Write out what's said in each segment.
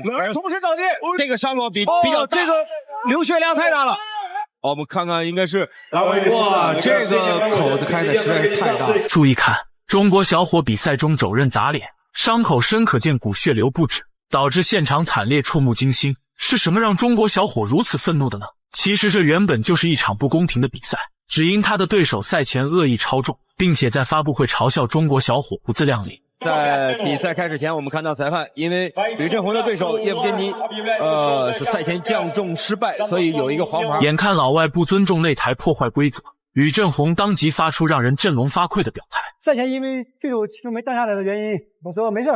两人同时着地，这个伤口比较大，这个流血量太大了。我们看看，应该是哇，这个口子开的实在是太大了。注意看，中国小伙比赛中肘刃砸脸，伤口深可见骨血流不止，导致现场惨烈，触目惊心。是什么让中国小伙如此愤怒的呢？其实这原本就是一场不公平的比赛，只因他的对手赛前恶意超重，并且在发布会嘲笑中国小伙不自量力。在比赛开始前，我们看到裁判因为吕振宏的对手叶夫根尼是赛前降重失败，所以有一个黄牌。眼看老外不尊重擂台，破坏规则，吕振宏当即发出让人振聋发聩的表态。赛前因为对手体重没降下来的原因，我说没事，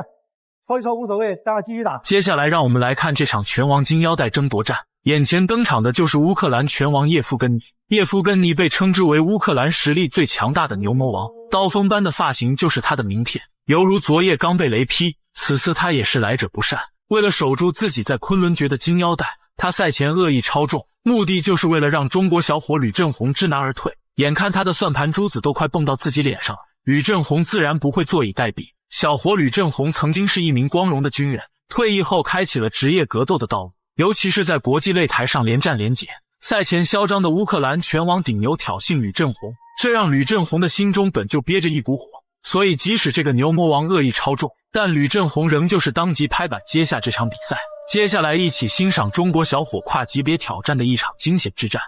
超一超无所谓，大家继续打。接下来让我们来看这场拳王金腰带争夺战。眼前登场的就是乌克兰拳王叶夫根尼。叶夫根尼被称之为乌克兰实力最强大的牛魔王，刀锋般的发型就是他的名片，犹如昨夜刚被雷劈。此次他也是来者不善，为了守住自己在昆仑决的金腰带，他赛前恶意超重，目的就是为了让中国小伙吕振宏知难而退。眼看他的算盘珠子都快蹦到自己脸上了，吕振宏自然不会坐以待毙。小伙吕振宏曾经是一名光荣的军人，退役后开启了职业格斗的道路，尤其是在国际擂台上连战连捷。赛前嚣张的乌克兰拳王顶牛挑衅吕振宏，这让吕振宏的心中本就憋着一股火，所以即使这个牛魔王恶意超重，但吕振宏仍旧是当即拍板接下这场比赛。接下来一起欣赏中国小伙跨级别挑战的一场惊险之战。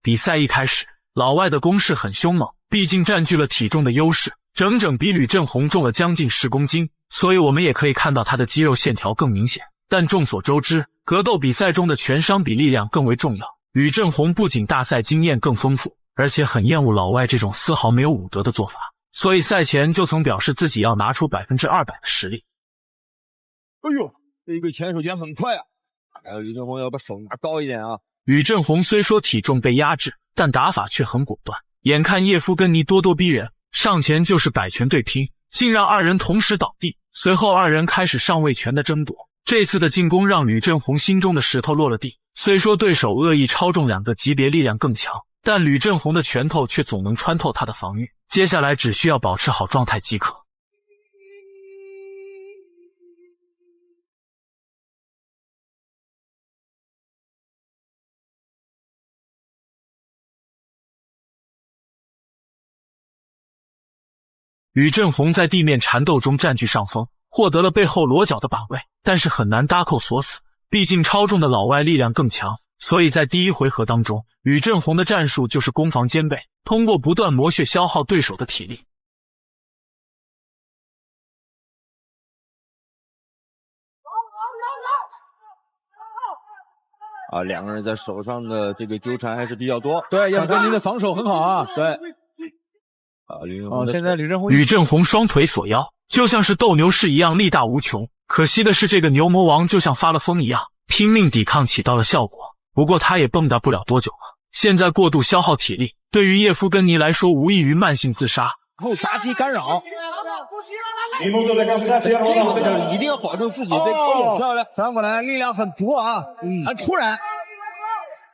比赛一开始，老外的攻势很凶猛，毕竟占据了体重的优势，整整比吕振宏重了将近10公斤，所以我们也可以看到他的肌肉线条更明显。但众所周知，格斗比赛中的拳伤比力量更为重要。吕振宏不仅大赛经验更丰富，而且很厌恶老外这种丝毫没有武德的做法，所以赛前就曾表示自己要拿出200%的实力。哎呦，这个前手拳很快啊！吕振宏要把手拿高一点啊！吕振宏虽说体重被压制，但打法却很果断。眼看叶夫根尼咄咄逼人，上前就是摆拳对拼，竟让二人同时倒地。随后二人开始上位拳的争夺。这次的进攻让吕振宏心中的石头落了地。虽说对手恶意超重2个级别力量更强，但吕振宏的拳头却总能穿透他的防御。接下来只需要保持好状态即可。吕振宏在地面缠斗中占据上风，获得了背后裸脚的把位，但是很难搭扣锁死，毕竟超重的老外力量更强，所以在第一回合当中，吕振宏的战术就是攻防兼备，通过不断磨血消耗对手的体力。两个人在手上的这个纠缠还是比较多。对，叶夫根尼的防守很好啊。对。现在吕振宏双腿锁腰，就像是斗牛士一样力大无穷。可惜的是，这个牛魔王就像发了疯一样，拼命抵抗起到了效果。不过他也蹦跶不了多久了。现在过度消耗体力，对于叶夫根尼来说无异于慢性自杀。后杂技干扰，这个位置一定要保证自己被漂亮。传过来力量很足啊，突然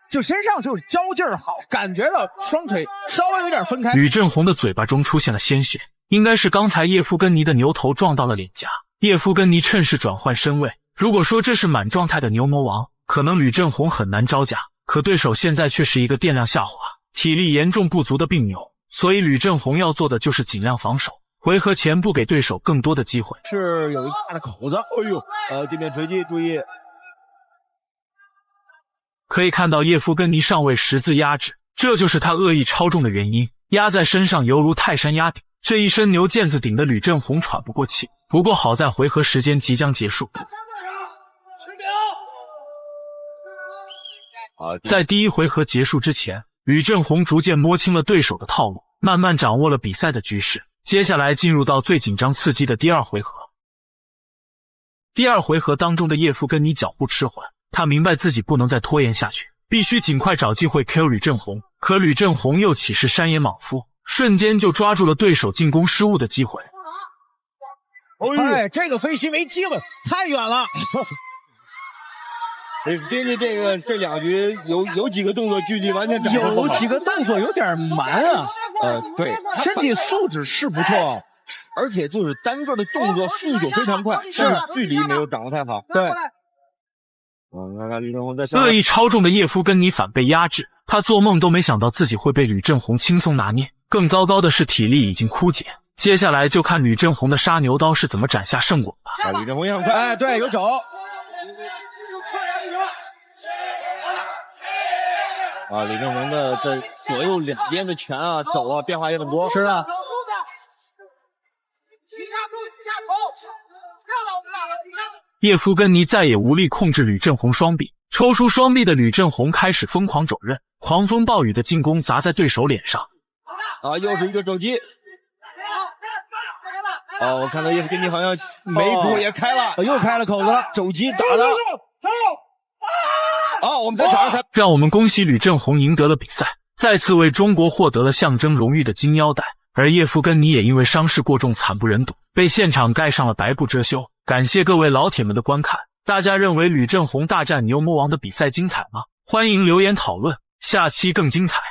就身上就是交劲儿好，感觉到双腿稍微有点分开。吕振宏的嘴巴中出现了鲜血，应该是刚才叶夫根尼的牛头撞到了脸颊。叶夫根尼趁势转换身位，如果说这是满状态的牛魔王，可能吕振宏很难招架，可对手现在却是一个电量下滑、体力严重不足的病牛，所以吕振宏要做的就是尽量防守，回合前不给对手更多的机会。是有一大的口子，哎呦，地面锤击，注意。可以看到叶夫根尼上位十字压制，这就是他恶意超重的原因，压在身上犹如泰山压顶，这一身牛腱子顶得吕振宏喘不过气。不过好在回合时间即将结束。在第一回合结束之前，吕振宏逐渐摸清了对手的套路，慢慢掌握了比赛的局势。接下来进入到最紧张刺激的第二回合。第二回合当中的叶夫根尼脚步迟缓，他明白自己不能再拖延下去，必须尽快找机会 KO 吕振宏。可吕振宏又岂是山野莽夫，瞬间就抓住了对手进攻失误的机会。哎，这个飞膝没机会，太远了。根据这两局有几个动作距离完全掌握不好，有几个动作有点慢啊。对，身体素质是不错，而且就是单个的动作速度非常快，但是距离没有掌握太好。对，看看吕正宏在上恶意超重的叶夫根尼反被压制，他做梦都没想到自己会被吕正宏轻松拿捏。更糟糕的是体力已经枯竭，接下来就看吕正宏的杀牛刀是怎么斩下圣果吧。吕正宏也很快，哎，对，有肘。吕正宏的这左右两边的拳啊、肘啊变化也很多。是的。叶夫根尼再也无力控制吕正宏双臂，抽出双臂的吕正宏开始疯狂肘刃，狂风暴雨的进攻砸在对手脸上。又是一个肘击。我看到叶夫根尼好像眉骨也开了，又开了口子了，肘击打的。我们在场上才让我们恭喜吕正宏赢得了比赛，再次为中国获得了象征荣誉的金腰带。而叶夫根尼也因为伤势过重惨不忍睹，被现场盖上了白布遮羞。感谢各位老铁们的观看，大家认为吕正宏大战牛魔王的比赛精彩吗？欢迎留言讨论，下期更精彩。